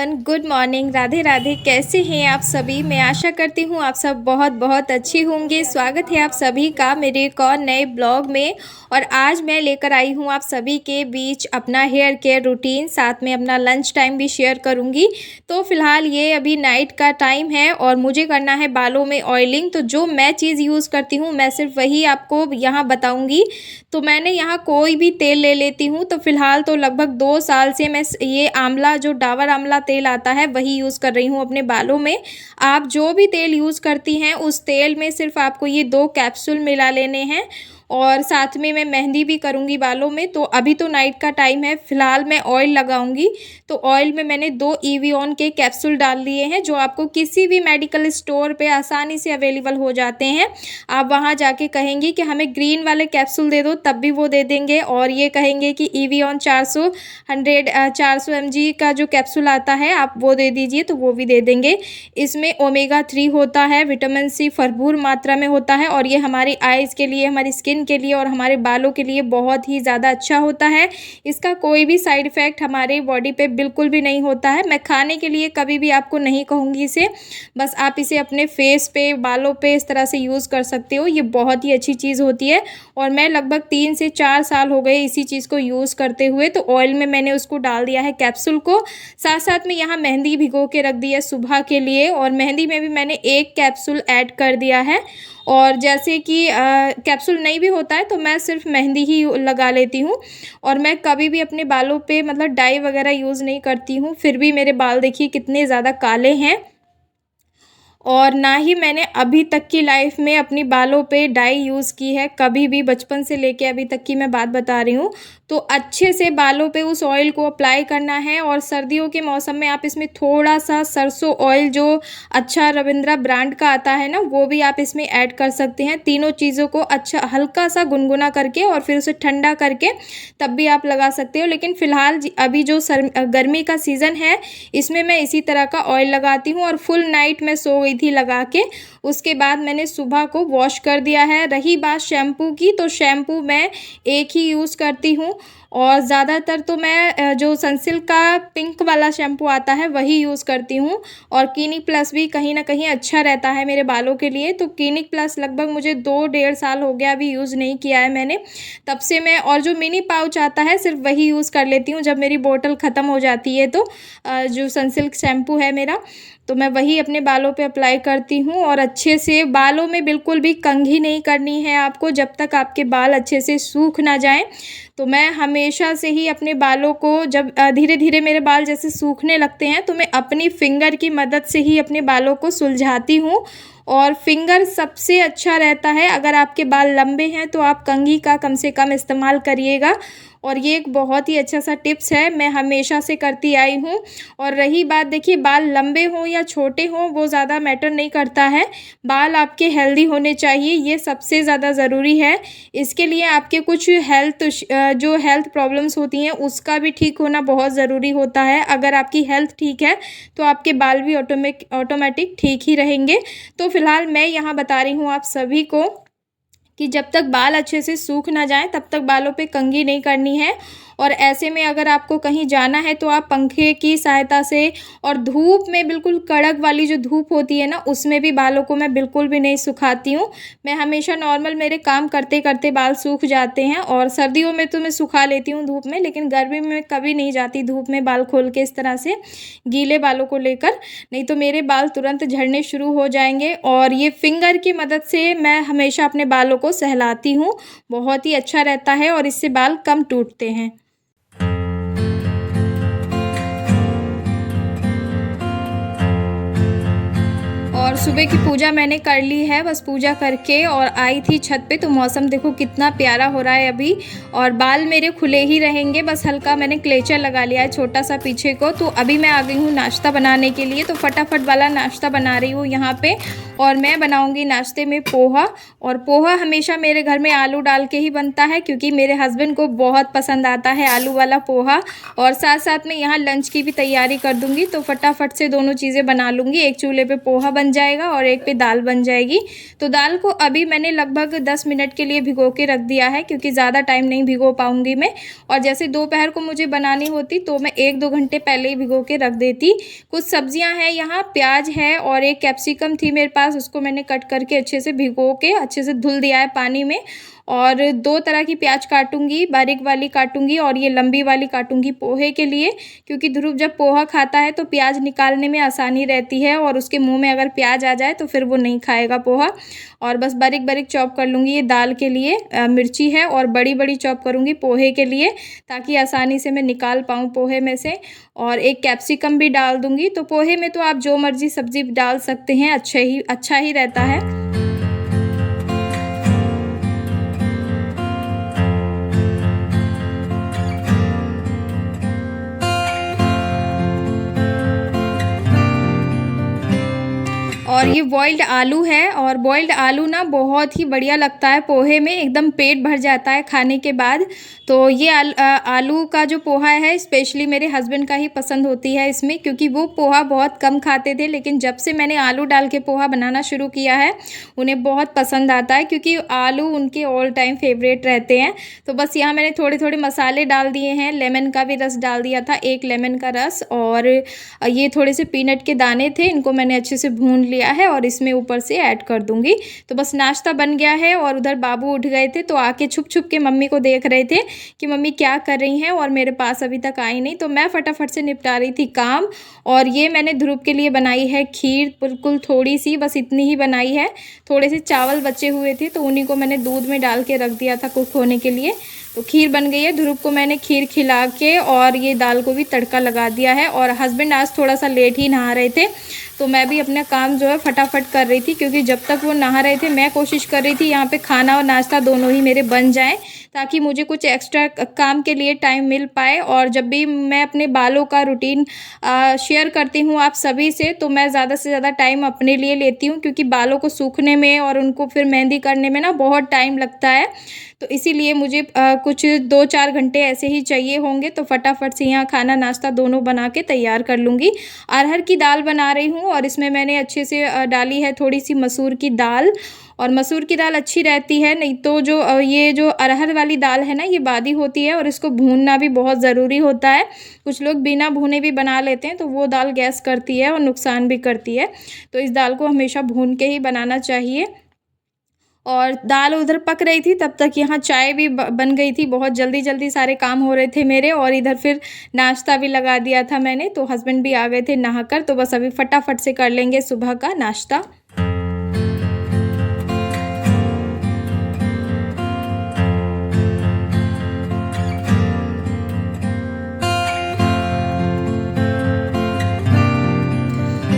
Everyone, good morning. Radhe Radhe. कैसे हैं आप सभी? मैं आशा करती हूँ आप सब बहुत बहुत अच्छे होंगे। स्वागत है आप सभी का मेरे एक और नए ब्लॉग में। और आज मैं लेकर आई हूँ आप सभी के बीच अपना हेयर केयर रूटीन, साथ में अपना लंच टाइम भी शेयर करूँगी। तो फिलहाल ये अभी नाइट का टाइम है और मुझे करना है बालों में ऑयलिंग। तो जो मैं चीज़ यूज़ करती हूँ मैं सिर्फ वही आपको यहाँ बताऊँगी। तो मैंने यहाँ कोई भी तेल ले लेती हूँ। तो फिलहाल तो लगभग 2 साल से मैं ये आंवला, जो डाबर आंवला तेल आता है, वही यूज़ कर रही हूँ अपने बालों में। आप जो भी तेल यूज़ करती हैं उस तेल में सिर्फ आपको ये 2 कैप्सूल मिला लेने हैं। और साथ में मैं मेहंदी भी करूँगी बालों में। तो अभी तो नाइट का टाइम है, फ़िलहाल मैं ऑयल लगाऊंगी। तो ऑयल में मैंने 2 एवियन के कैप्सूल डाल लिए हैं, जो आपको किसी भी मेडिकल स्टोर पे आसानी से अवेलेबल हो जाते हैं। आप वहाँ जाके कहेंगे कि हमें ग्रीन वाले कैप्सूल दे दो, तब भी वो दे देंगे। और ये कहेंगे कि एवियन 400 mg का जो कैप्सूल आता है आप वो दे दीजिए, तो वो भी दे देंगे। इसमें ओमेगा 3 होता है, विटामिन सी भरपूर मात्रा में होता है और ये हमारी आइज़ के लिए, हमारी स्किन के लिए और हमारे बालों के लिए बहुत ही ज़्यादा अच्छा होता है। इसका कोई भी साइड इफ़ेक्ट हमारे बॉडी पे बिल्कुल भी नहीं होता है। मैं खाने के लिए कभी भी आपको नहीं कहूँगी इसे, बस आप इसे अपने फेस पे, बालों पे इस तरह से यूज़ कर सकते हो। ये बहुत ही अच्छी चीज़ होती है और मैं लगभग 3 से 4 साल हो गए इसी चीज़ को यूज़ करते हुए। तो ऑयल में मैंने उसको डाल दिया है कैप्सूल को। साथ साथ में यहाँ मेहंदी भिगो के रख दी है सुबह के लिए, और मेहंदी में भी मैंने 1 कैप्सूल ऐड कर दिया है। और जैसे कि कैप्सूल नहीं भी होता है तो मैं सिर्फ मेहंदी ही लगा लेती हूँ। और मैं कभी भी अपने बालों पे मतलब डाई वगैरह यूज़ नहीं करती हूँ, फिर भी मेरे बाल देखिए कितने ज़्यादा काले हैं। और ना ही मैंने अभी तक की लाइफ में अपनी बालों पे डाई यूज़ की है, कभी भी, बचपन से लेके अभी तक की मैं बात बता रही हूँ। तो अच्छे से बालों पे उस ऑयल को अप्लाई करना है। और सर्दियों के मौसम में आप इसमें थोड़ा सा सरसों ऑयल, जो अच्छा रविंद्रा ब्रांड का आता है ना, वो भी आप इसमें ऐड कर सकते हैं। तीनों चीज़ों को अच्छा हल्का सा गुनगुना करके और फिर उसे ठंडा करके तब भी आप लगा सकते हो। लेकिन फ़िलहाल अभी जो गर्मी का सीज़न है, इसमें मैं इसी तरह का ऑयल लगाती हूँ। और फुल नाइट मैं सो गई थी लगा के। उसके बाद मैंने सुबह को वॉश कर दिया है। रही बात शैम्पू की, तो शैम्पू मैं एक ही यूज़ करती हूँ और ज़्यादातर तो मैं जो सनसिल्क का पिंक वाला शैम्पू आता है वही यूज़ करती हूँ। और क्लिनिक प्लस भी कहीं ना कहीं अच्छा रहता है मेरे बालों के लिए। तो क्लिनिक प्लस लगभग मुझे 2 डेढ़ साल हो गया अभी यूज़ नहीं किया है मैंने, तब से मैं, और जो मिनी पाउच आता है सिर्फ वही यूज़ कर लेती हूँ जब मेरी बोतल ख़त्म हो जाती है। तो जो सनसिल्क शैम्पू है मेरा, तो मैं वही अपने बालों पे अप्लाई करती हूँ। और अच्छे से बालों में बिल्कुल भी कंघी नहीं करनी है आपको, जब तक आपके बाल अच्छे से सूख ना जाएं। तो मैं हमेशा से ही अपने बालों को, जब धीरे धीरे मेरे बाल जैसे सूखने लगते हैं, तो मैं अपनी फिंगर की मदद से ही अपने बालों को सुलझाती हूँ। और फिंगर सबसे अच्छा रहता है। अगर आपके बाल लंबे हैं तो आप कंघी का कम से कम इस्तेमाल करिएगा। और ये एक बहुत ही अच्छा सा टिप्स है, मैं हमेशा से करती आई हूँ। और रही बात, देखिए, बाल लंबे हों या छोटे हों वो ज़्यादा मैटर नहीं करता है, बाल आपके हेल्दी होने चाहिए, ये सबसे ज़्यादा ज़रूरी है। इसके लिए आपके कुछ जो हेल्थ प्रॉब्लम्स होती हैं उसका भी ठीक होना बहुत ज़रूरी होता है। अगर आपकी हेल्थ ठीक है तो आपके बाल भी ऑटोमेटिक ठीक ही रहेंगे। तो फिलहाल मैं यहाँ बता रही हूँ आप सभी को कि जब तक बाल अच्छे से सूख ना जाएं तब तक बालों पे कंघी नहीं करनी है। और ऐसे में अगर आपको कहीं जाना है तो आप पंखे की सहायता से, और धूप में, बिल्कुल कड़क वाली जो धूप होती है ना, उसमें भी बालों को मैं बिल्कुल भी नहीं सुखाती हूँ। मैं हमेशा नॉर्मल, मेरे काम करते करते बाल सूख जाते हैं। और सर्दियों में तो मैं सुखा लेती हूँ धूप में, लेकिन गर्मी में कभी नहीं जाती धूप में बाल खोल के इस तरह से गीले बालों को लेकर, नहीं तो मेरे बाल तुरंत झड़ने शुरू हो जाएंगे। और ये फिंगर की मदद से मैं हमेशा अपने बालों को सहलाती हूँ, बहुत ही अच्छा रहता है और इससे बाल कम टूटते हैं। और सुबह की पूजा मैंने कर ली है, बस पूजा करके और आई थी छत पे। तो मौसम देखो कितना प्यारा हो रहा है अभी, और बाल मेरे खुले ही रहेंगे, बस हल्का मैंने क्लेचर लगा लिया है छोटा सा पीछे को। तो अभी मैं आ गई हूँ नाश्ता बनाने के लिए। तो फटाफट वाला नाश्ता बना रही हूँ यहाँ पे। और मैं बनाऊँगी नाश्ते में पोहा। और पोहा हमेशा मेरे घर में आलू डाल के ही बनता है, क्योंकि मेरे हस्बैंड को बहुत पसंद आता है आलू वाला पोहा। और साथ साथ में यहाँ लंच की भी तैयारी कर दूँगी, तो फटाफट से दोनों चीज़ें बना लूँगी, एक चूल्हे पर पोहा बन जाएगा और एक पे दाल बन जाएगी। तो दाल को अभी मैंने लगभग 10 मिनट के लिए भिगो के रख दिया है, क्योंकि ज़्यादा टाइम नहीं भिगो पाऊँगी मैं। और जैसे दोपहर को मुझे बनानी होती तो मैं 1-2 घंटे पहले ही भिगो के रख देती। कुछ सब्जियां हैं यहाँ, प्याज है और एक कैप्सिकम थी मेरे पास, उसको मैंने कट करके अच्छे से भिगो के अच्छे से धुल दिया है पानी में। और 2 तरह की प्याज काटूंगी, बारीक वाली काटूंगी और ये लंबी वाली काटूंगी पोहे के लिए, क्योंकि ध्रुव जब पोहा खाता है तो प्याज निकालने में आसानी रहती है, और उसके मुंह में अगर प्याज आ जाए तो फिर वो नहीं खाएगा पोहा। और बस बारीक बारीक चॉप कर लूँगी ये दाल के लिए। मिर्ची है और बड़ी बड़ी चॉप करूँगी पोहे के लिए, ताकि आसानी से मैं निकाल पाऊँ पोहे में से। और एक कैप्सिकम भी डाल दूँगी। तो पोहे में तो आप जो मर्जी सब्जी डाल सकते हैं, अच्छा ही रहता है। और ये बॉइल्ड आलू है, और बॉइल्ड आलू ना बहुत ही बढ़िया लगता है पोहे में, एकदम पेट भर जाता है खाने के बाद। तो ये आलू का जो पोहा है स्पेशली मेरे हस्बैंड का ही पसंद होती है इसमें, क्योंकि वो पोहा बहुत कम खाते थे, लेकिन जब से मैंने आलू डाल के पोहा बनाना शुरू किया है उन्हें बहुत पसंद आता है, क्योंकि आलू उनके ऑल टाइम फेवरेट रहते हैं। तो बस यहाँ मैंने थोड़े थोड़े मसाले डाल दिए हैं, लेमन का भी रस डाल दिया था, 1 लेमन का रस, और ये थोड़े से पीनट के दाने थे, इनको मैंने अच्छे से भून लिया है और इसमें ऊपर से ऐड कर दूंगी। तो बस नाश्ता बन गया है। और उधर बाबू उठ गए थे तो आके छुप छुप के मम्मी को देख रहे थे कि मम्मी क्या कर रही हैं, और मेरे पास अभी तक आई नहीं। तो मैं फटाफट से निपटा रही थी काम। और ये मैंने ध्रुव के लिए बनाई है खीर, बिल्कुल थोड़ी सी, बस इतनी ही बनाई है। थोड़े से चावल बचे हुए थे तो उन्हीं को मैंने दूध में डाल के रख दिया था कुक होने के लिए। तो खीर बन गई है। ध्रुव को मैंने खीर खिला के और ये दाल को भी तड़का लगा दिया है। और हस्बैंड आज थोड़ा सा लेट ही नहा रहे थे, तो मैं भी अपना काम जो है फटाफट कर रही थी, क्योंकि जब तक वो नहा रहे थे मैं कोशिश कर रही थी यहाँ पे खाना और नाश्ता दोनों ही मेरे बन जाएं, ताकि मुझे कुछ एक्स्ट्रा काम के लिए टाइम मिल पाए। और जब भी मैं अपने बालों का रूटीन शेयर करती हूँ आप सभी से, तो मैं ज़्यादा से ज़्यादा टाइम अपने लिए लेती हूँ, क्योंकि बालों को सूखने में और उनको फिर मेहंदी करने में ना बहुत टाइम लगता है। तो इसीलिए मुझे कुछ 2-4 घंटे ऐसे ही चाहिए होंगे। तो फटाफट से यहाँ खाना नाश्ता दोनों बना के तैयार कर लूँगी। अरहर की दाल बना रही हूँ, और इसमें मैंने अच्छे से डाली है थोड़ी सी मसूर की दाल। और मसूर की दाल अच्छी रहती है, नहीं तो जो ये जो अरहर वाली दाल है ना, ये बादी होती है और इसको भूनना भी बहुत ज़रूरी होता है। कुछ लोग बिना भुने भी बना लेते हैं, तो वो दाल गैस करती है और नुकसान भी करती है। तो इस दाल को हमेशा भून के ही बनाना चाहिए। और दाल उधर पक रही थी, तब तक यहाँ चाय भी बन गई थी। बहुत जल्दी जल्दी सारे काम हो रहे थे मेरे, और इधर फिर नाश्ता भी लगा दिया था मैंने। तो हस्बैंड भी आ गए थे नहाकर, तो बस अभी फटाफट से कर लेंगे सुबह का नाश्ता।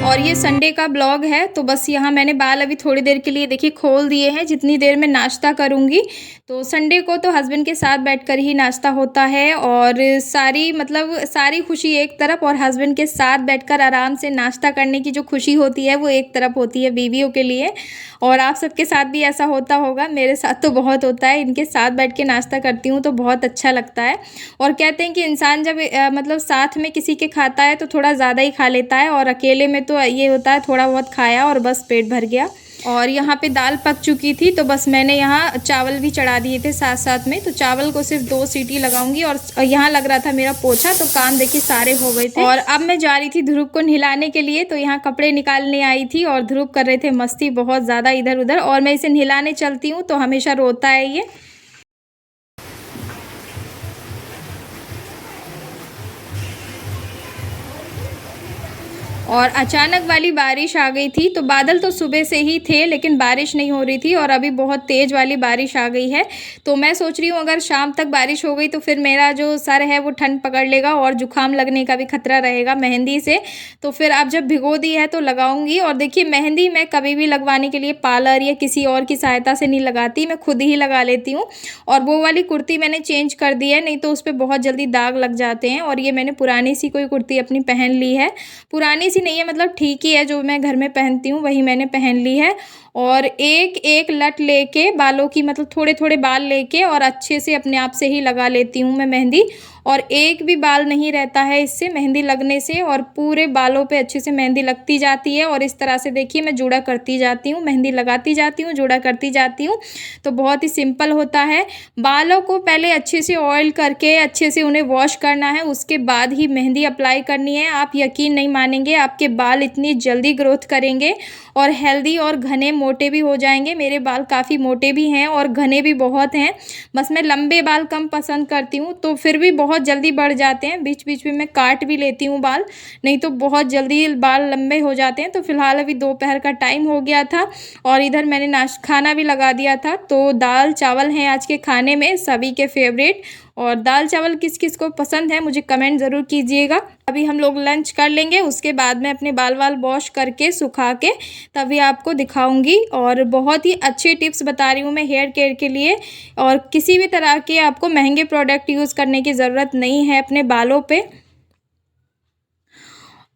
और ये संडे का ब्लॉग है। तो बस यहाँ मैंने बाल अभी थोड़ी देर के लिए देखिए खोल दिए हैं, जितनी देर में नाश्ता करूँगी। तो संडे को तो हस्बैंड के साथ बैठकर ही नाश्ता होता है, और सारी खुशी एक तरफ, और हस्बैंड के साथ बैठकर आराम से नाश्ता करने की जो खुशी होती है वो एक तरफ होती है बीवियों के लिए। और आप सबके साथ भी ऐसा होता होगा, मेरे साथ तो बहुत होता है। इनके साथ बैठ के नाश्ता करती हूँ तो बहुत अच्छा लगता है। और कहते हैं कि इंसान जब साथ में किसी के खाता है तो थोड़ा ज़्यादा ही खा लेता है, और अकेले में तो ये होता है थोड़ा बहुत खाया और बस पेट भर गया। और यहाँ पे दाल पक चुकी थी, तो बस मैंने यहाँ चावल भी चढ़ा दिए थे साथ साथ में। तो चावल को सिर्फ 2 सीटी लगाऊंगी। और यहाँ लग रहा था मेरा पोछा, तो काम देखिए सारे हो गए थे। और अब मैं जा रही थी ध्रुव को नहलाने के लिए, तो यहाँ कपड़े निकालने आई थी, और ध्रुव कर रहे थे मस्ती बहुत ज़्यादा इधर उधर। और मैं इसे नहलाने चलती हूँ तो हमेशा रोता है ये। और अचानक वाली बारिश आ गई थी। तो बादल तो सुबह से ही थे, लेकिन बारिश नहीं हो रही थी, और अभी बहुत तेज़ वाली बारिश आ गई है। तो मैं सोच रही हूँ अगर शाम तक बारिश हो गई तो फिर मेरा जो सर है वो ठंड पकड़ लेगा, और जुकाम लगने का भी खतरा रहेगा मेहंदी से। तो फिर अब जब भिगो दी है तो लगाऊंगी। और देखिए मेहंदी मैं कभी भी लगवाने के लिए पार्लर या किसी और की सहायता से नहीं लगाती, मैं खुद ही लगा लेती हूँ। और वो वाली कुर्ती मैंने चेंज कर दी है, नहीं तो उस पर बहुत जल्दी दाग लग जाते हैं। और ये मैंने पुरानी सी कोई कुर्ती अपनी पहन ली है, पुरानी नहीं है, मतलब ठीक ही है, जो मैं घर में पहनती हूँ वही मैंने पहन ली है। और एक एक लट लेके बालों की, मतलब थोड़े थोड़े बाल लेके और अच्छे से अपने आप से ही लगा लेती हूँ मैं मेहंदी। और एक भी बाल नहीं रहता है इससे मेहंदी लगने से, और पूरे बालों पे अच्छे से मेहंदी लगती जाती है। और इस तरह से देखिए मैं जूड़ा करती जाती हूँ, मेहंदी लगाती जाती हूँ, जूड़ा करती जाती हूँ। तो बहुत ही सिंपल होता है। बालों को पहले अच्छे से ऑयल करके अच्छे से उन्हें वॉश करना है, उसके बाद ही मेहंदी अप्लाई करनी है। आप यकीन नहीं मानेंगे, आपके बाल इतनी जल्दी ग्रोथ करेंगे और हेल्दी और घने मोटे भी हो जाएंगे। मेरे बाल काफ़ी मोटे भी हैं और घने भी बहुत हैं। बस मैं लंबे बाल कम पसंद करती हूँ, तो फिर भी बहुत जल्दी बढ़ जाते हैं। बीच बीच में मैं काट भी लेती हूँ बाल, नहीं तो बहुत जल्दी बाल लंबे हो जाते हैं। तो फिलहाल अभी दोपहर का टाइम हो गया था और इधर मैंने खाना भी लगा दिया था। तो दाल चावल हैं आज के खाने में, सभी के फेवरेट। और दाल चावल किस किस को पसंद है मुझे कमेंट ज़रूर कीजिएगा। अभी हम लोग लंच कर लेंगे, उसके बाद मैं अपने बाल वाल वॉश करके सुखा के तभी आपको दिखाऊंगी। और बहुत ही अच्छे टिप्स बता रही हूँ मैं हेयर केयर के लिए, और किसी भी तरह के आपको महंगे प्रोडक्ट यूज़ करने की ज़रूरत नहीं है अपने बालों पे।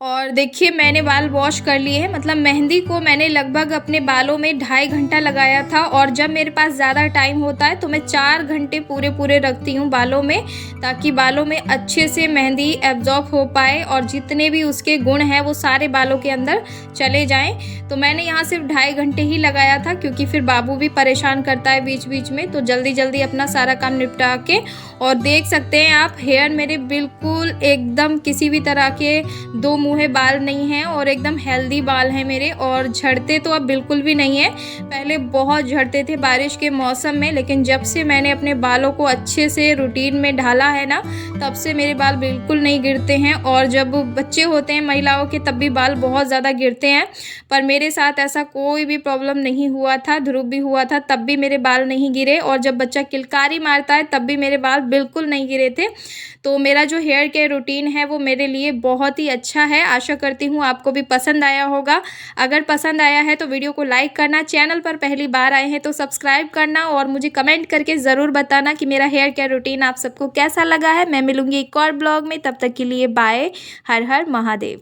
और देखिए मैंने बाल वॉश कर लिए हैं, मतलब मेहंदी को मैंने लगभग अपने बालों में 2.5 घंटा लगाया था। और जब मेरे पास ज़्यादा टाइम होता है तो मैं 4 घंटे पूरे पूरे रखती हूँ बालों में, ताकि बालों में अच्छे से मेहंदी एब्जॉर्ब हो पाए और जितने भी उसके गुण हैं वो सारे बालों के अंदर चले जाएं। तो मैंने यहाँ सिर्फ 2.5 घंटे ही लगाया था, क्योंकि फिर बाबू भी परेशान करता है बीच बीच में, तो जल्दी जल्दी अपना सारा काम निपटा के। और देख सकते हैं आप, हेयर मेरे बिल्कुल एकदम किसी भी तरह के दो मुँहे बाल नहीं हैं और एकदम हेल्दी बाल हैं मेरे। और झड़ते तो अब बिल्कुल भी नहीं है, पहले बहुत झड़ते थे बारिश के मौसम में, लेकिन जब से मैंने अपने बालों को अच्छे से रूटीन में ढाला है ना, तब से मेरे बाल बिल्कुल नहीं गिरते हैं। और जब बच्चे होते हैं महिलाओं के तब भी बाल बहुत ज़्यादा गिरते हैं, पर मेरे साथ ऐसा कोई भी प्रॉब्लम नहीं हुआ था। ध्रुव भी हुआ था तब भी मेरे बाल नहीं गिरे, और जब बच्चा किलकारी मारता है तब भी मेरे बाल बिल्कुल नहीं गिरे थे। तो मेरा जो हेयर केयर रूटीन है वो मेरे लिए बहुत ही अच्छा है। आशा करती हूँ आपको भी पसंद आया होगा। अगर पसंद आया है तो वीडियो को लाइक करना, चैनल पर पहली बार आए हैं तो सब्सक्राइब करना, और मुझे कमेंट करके ज़रूर बताना कि मेरा हेयर केयर रूटीन आप सबको कैसा लगा है। मैं मिलूँगी एक और ब्लॉग में, तब तक के लिए बाय। हर हर महादेव।